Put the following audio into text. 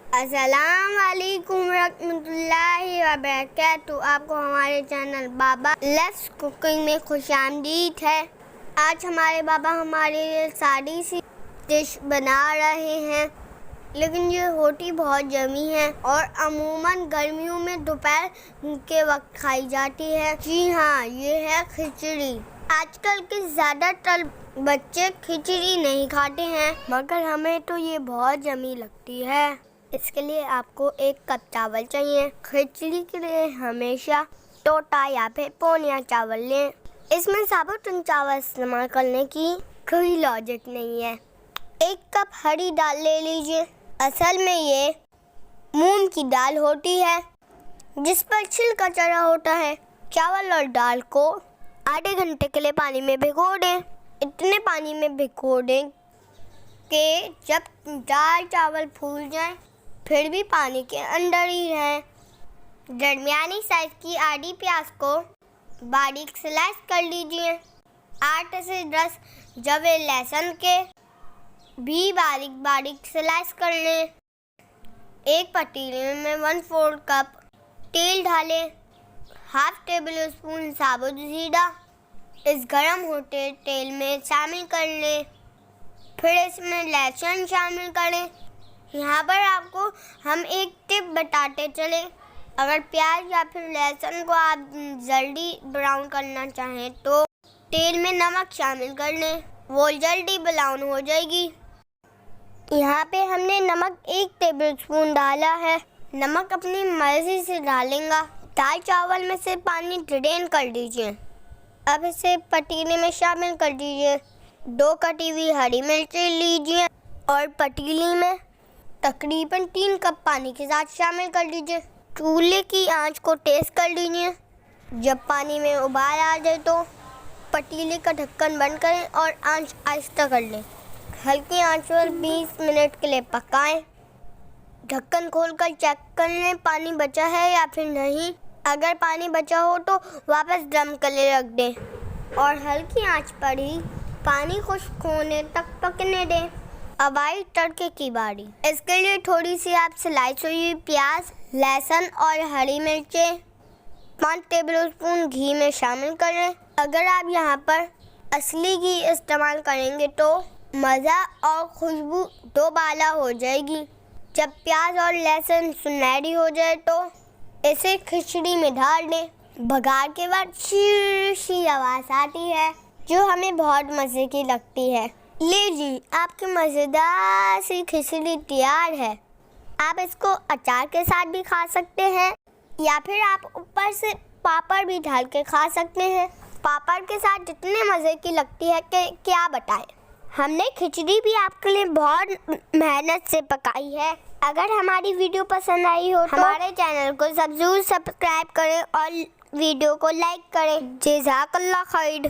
अस्सलाम वालेकुम रहमतुल्लाहि व बरकातुहू। आपको हमारे चैनल बाबा लव्स कुकिंग में खुशामदीद है। आज हमारे बाबा हमारे लिए सादी सी डिश बना रहे हैं, लेकिन ये होती बहुत जमी है और अमूमन गर्मियों में दोपहर के वक्त खाई जाती है। जी हाँ, ये है खिचड़ी। आजकल के ज़्यादातर बच्चे खिचड़ी नहीं खाते हैं, मगर हमें तो ये बहुत जमी लगती है। इसके लिए आपको 1 कप चावल चाहिए। खिचड़ी के लिए हमेशा टोटा या फिर पौनिया चावल लें। इसमें साबुत चावल इस्तेमाल करने की कोई लॉजिक नहीं है। 1 कप हरी दाल ले लीजिए। असल में ये मूंग की दाल होती है जिस पर छिलका चढ़ा होता है। चावल और दाल को आधे घंटे के लिए पानी में भिगो दें। इतने पानी में भिगो दें कि जब दाल चावल फूल जाएं, फिर भी पानी के अंदर ही रहें। दरमियानी साइज की आधी प्याज को बारीक स्लाइस कर लीजिए। 8 से 10 जवे लहसुन के भी बारीक स्लाइस कर लें। एक पतीले में 1/4 कप तेल डालें। 1/2 टेबल स्पून साबुत जीरा इस गरम होते तेल में शामिल कर लें। फिर इसमें लहसुन शामिल करें। यहाँ पर आपको हम एक टिप बताते चलें, अगर प्याज या फिर लहसुन को आप जल्दी ब्राउन करना चाहें तो तेल में नमक शामिल कर लें, वो जल्दी ब्राउन हो जाएगी। यहाँ पे हमने नमक 1 टेबलस्पून डाला है। नमक अपनी मर्जी से डालेंगे। दाल चावल में से पानी ड्रेन कर दीजिए। अब इसे पतीले में शामिल कर दीजिए। 2 कटी हुई हरी मिर्ची लीजिए और पतीली में तकरीबन 3 कप पानी के साथ शामिल कर दीजिए। चूल्हे की आंच को तेज कर लीजिए। जब पानी में उबाल आ जाए तो पतीले का ढक्कन बंद करें और आंच आहिस्ता कर लें। हल्की आंच पर 20 मिनट के लिए पकाएं। ढक्कन खोलकर चेक कर लें पानी बचा है या फिर नहीं। अगर पानी बचा हो तो वापस दम के लिए रख दें और हल्की आंच पर ही पानी खुश्क होने तक पकने दें। अब आई तड़के की बारी। इसके लिए थोड़ी सी आप स्लाइस हुई प्याज, लहसुन और हरी मिर्चें 5 टेबलस्पून घी में शामिल करें। अगर आप यहाँ पर असली घी इस्तेमाल करेंगे तो मज़ा और खुशबू दोबाला हो जाएगी। जब प्याज और लहसुन सुनहरी हो जाए तो इसे खिचड़ी में डाल दें। बघार के बाद शीशी आवाज़ आती है जो हमें बहुत मज़े की लगती है। लीजिए, आपकी मज़ेदार सी खिचड़ी तैयार है। आप इसको अचार के साथ भी खा सकते हैं या फिर आप ऊपर से पापड़ भी डाल के खा सकते हैं। पापड़ के साथ जितने मज़े की लगती है कि क्या बताएं। हमने खिचड़ी भी आपके लिए बहुत मेहनत से पकाई है। अगर हमारी वीडियो पसंद आई हो तो हमारे चैनल को ज़रूर सब्सक्राइब करें और वीडियो को लाइक करें। जज़ाकल्लाह खैर।